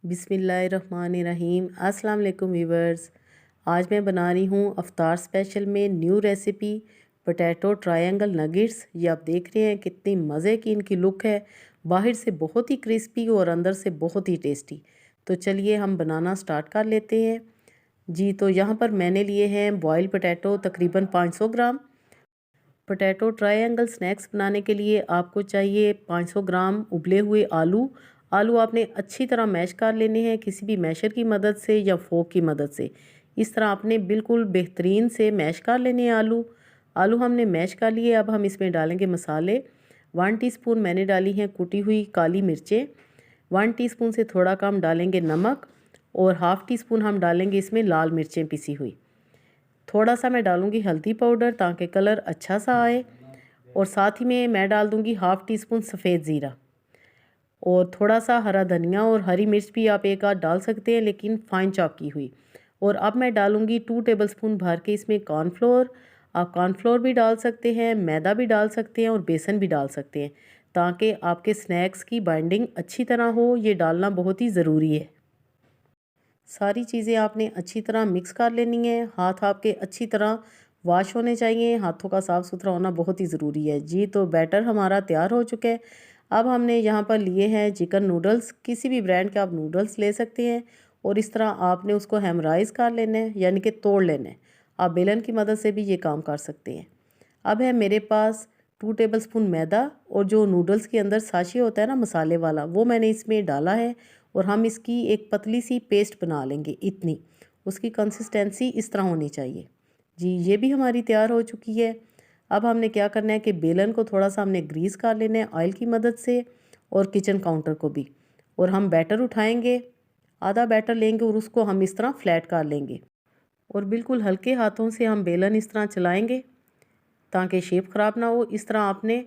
बिस्मिल्लाहिर्रहमानिर्रहीम। अस्सलाम वालेकुम व्यूवर्स। आज मैं बना रही हूँ अफ्तार स्पेशल में new recipe potato triangle nuggets. ये आप देख रहे हैं कितनी मज़े की इनकी लुक है, बाहर से बहुत ही क्रिस्पी और अंदर से बहुत ही टेस्टी। तो चलिए हम बनाना स्टार्ट कर लेते हैं जी। तो यहाँ पर मैंने लिए हैं बॉयल पोटैटो तकरीबन 500 ग्राम। पोटैटो ट्रायंगल स्नैक्स बनाने के लिए आपको चाहिए 500 ग्राम उबले हुए आलू। आलू आपने अच्छी तरह मैश कर लेने हैं किसी भी मैशर की मदद से या फोक की मदद से। इस तरह आपने बिल्कुल बेहतरीन से मैश कर लेने हैं आलू। आलू हमने मैश कर लिए। अब हम इसमें डालेंगे मसाले। 1 टीस्पून मैंने डाली हैं कुटी हुई काली मिर्चें। 1 टीस्पून से थोड़ा कम डालेंगे नमक और हाफ़ टी स्पून हम डालेंगे इसमें लाल मिर्चें पिसी हुई। थोड़ा सा मैं डालूँगी हल्दी पाउडर ताकि कलर अच्छा सा आए, और साथ ही में मैं डाल दूँगी हाफ़ टी स्पून सफ़ेद ज़ीरा और थोड़ा सा हरा धनिया, और हरी मिर्च भी आप एक आध डाल सकते हैं लेकिन फ़ाइन चॉप की हुई। और अब मैं डालूँगी 2 टेबलस्पून भर के इसमें कॉर्नफ्लोर। आप कॉर्नफ्लोर भी डाल सकते हैं, मैदा भी डाल सकते हैं और बेसन भी डाल सकते हैं ताकि आपके स्नैक्स की बाइंडिंग अच्छी तरह हो। ये डालना बहुत ही ज़रूरी है। सारी चीज़ें आपने अच्छी तरह मिक्स कर लेनी है। हाथ आपके अच्छी तरह वॉश होने चाहिए, हाथों का साफ़ सुथरा होना बहुत ही ज़रूरी है जी। तो बैटर हमारा तैयार हो चुका है। अब हमने यहाँ पर लिए हैं चिकन नूडल्स। किसी भी ब्रांड के आप नूडल्स ले सकते हैं और इस तरह आपने उसको हेमराइज़ कर लेना है, यानी कि तोड़ लेना है। आप बेलन की मदद से भी ये काम कर सकते हैं। अब है मेरे पास 2 टेबलस्पून मैदा, और जो नूडल्स के अंदर साशे होता है ना मसाले वाला, वो मैंने इसमें डाला है। और हम इसकी एक पतली सी पेस्ट बना लेंगे, इतनी उसकी कंसिस्टेंसी इस तरह होनी चाहिए जी। ये भी हमारी तैयार हो चुकी है। अब हमने क्या करना है कि बेलन को थोड़ा सा हमने ग्रीस कर लेना है ऑयल की मदद से, और किचन काउंटर को भी। और हम बैटर उठाएंगे, आधा बैटर लेंगे और उसको हम इस तरह फ्लैट कर लेंगे, और बिल्कुल हल्के हाथों से हम बेलन इस तरह चलाएंगे ताकि शेप ख़राब ना हो। इस तरह आपने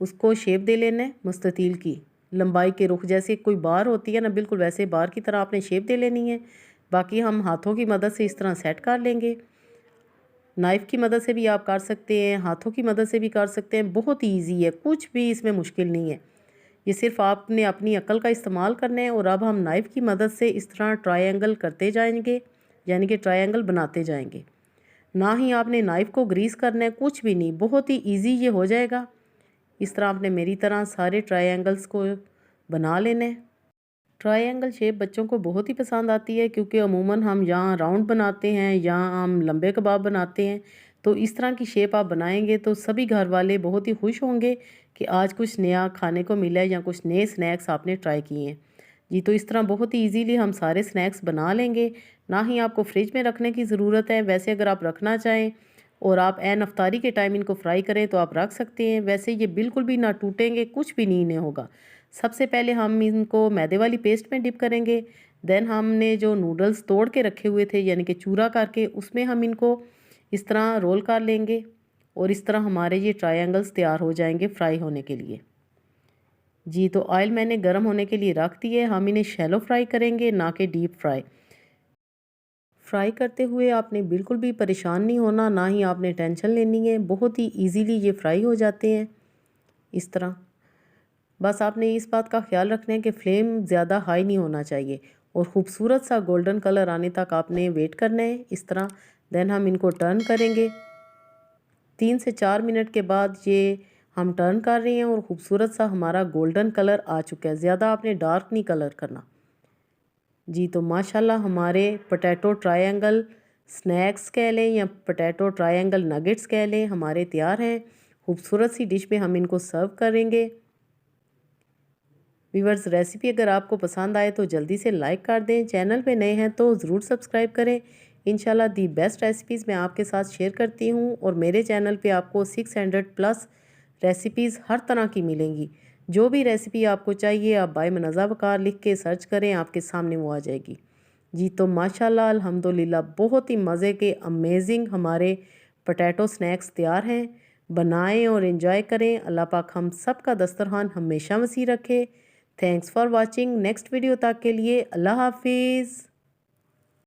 उसको शेप दे लेना है मुस्ततील की, लंबाई के रुख जैसे कोई बार होती है ना, बिल्कुल वैसे बार की तरह आपने शेप दे लेनी है। बाकी हम हाथों की मदद से इस तरह सेट कर लेंगे। नाइफ़ की मदद से भी आप कर सकते हैं, हाथों की मदद से भी कर सकते हैं। बहुत ही ईजी है, कुछ भी इसमें मुश्किल नहीं है। ये सिर्फ आपने अपनी अक्ल का इस्तेमाल करना है। और अब हम नाइफ़ की मदद से इस तरह ट्रायंगल करते जाएंगे, यानी कि ट्रायंगल बनाते जाएंगे। ना ही आपने नाइफ़ को ग्रीस करना है, कुछ भी नहीं, बहुत ही ईजी ये हो जाएगा। इस तरह आपने मेरी तरह सारे ट्रायंगल्स को बना लेना है। ट्रायंगल शेप बच्चों को बहुत ही पसंद आती है, क्योंकि अमूमन हम यहाँ राउंड बनाते हैं या हम लंबे कबाब बनाते हैं। तो इस तरह की शेप आप बनाएंगे तो सभी घर वाले बहुत ही खुश होंगे कि आज कुछ नया खाने को मिला है या कुछ नए स्नैक्स आपने ट्राई किए हैं जी। तो इस तरह बहुत ही ईजीली हम सारे स्नैक्स बना लेंगे। ना ही आपको फ्रिज में रखने की ज़रूरत है। वैसे अगर आप रखना चाहें और आप एन अफ्तारी के टाइम इनको फ्राई करें तो आप रख सकते हैं। वैसे ये बिल्कुल भी ना टूटेंगे, कुछ भी नहीं इन्हें होगा। सबसे पहले हम इनको मैदे वाली पेस्ट में डिप करेंगे। देन हमने जो नूडल्स तोड़ के रखे हुए थे, यानी कि चूरा करके, उसमें हम इनको इस तरह रोल कर लेंगे, और इस तरह हमारे ये ट्रायंगल्स तैयार हो जाएंगे फ्राई होने के लिए जी। तो ऑयल मैंने गर्म होने के लिए रख दी है। हम इन्हें शैलो फ्राई करेंगे, ना कि डीप फ्राई। फ्राई करते हुए आपने बिल्कुल भी परेशान नहीं होना, ना ही आपने टेंशन लेनी है। बहुत ही इजीली ये फ्राई हो जाते हैं इस तरह। बस आपने इस बात का ख्याल रखना है कि फ्लेम ज़्यादा हाई नहीं होना चाहिए, और ख़ूबसूरत सा गोल्डन कलर आने तक आपने वेट करना है इस तरह। देन हम इनको टर्न करेंगे। 3 से 4 मिनट के बाद ये हम टर्न कर रहे हैं और ख़ूबसूरत सा हमारा गोल्डन कलर आ चुका है। ज़्यादा आपने डार्क नहीं कलर करना जी। तो माशाल्लाह हमारे पोटैटो ट्रायंगल स्नैक्स कह लें या पोटैटो ट्रायंगल नगेट्स कह लें, हमारे तैयार हैं। खूबसूरत सी डिश में हम इनको सर्व करेंगे। व्यूअर्स, रेसिपी अगर आपको पसंद आए तो जल्दी से लाइक कर दें। चैनल पे नए हैं तो ज़रूर सब्सक्राइब करें। इंशाल्लाह दी बेस्ट रेसिपीज़ मैं आपके साथ शेयर करती हूँ, और मेरे चैनल पे आपको 600 प्लस रेसिपीज़ हर तरह की मिलेंगी। जो भी रेसिपी आपको चाहिए आप बाय मुनज़्ज़ा वक़ार लिख के सर्च करें, आपके सामने वो आ जाएगी जी। तो माशाल्लाह अल्हम्दुलिल्लाह बहुत ही मज़े के अमेजिंग हमारे पोटैटो स्नैक्स तैयार हैं। बनाएं और एंजॉय करें। अल्लाह पाक हम सब का दस्तरखान हमेशा वसी रखे। Thanks for watching. Next video तक के लिए अल्लाह हाफिज़।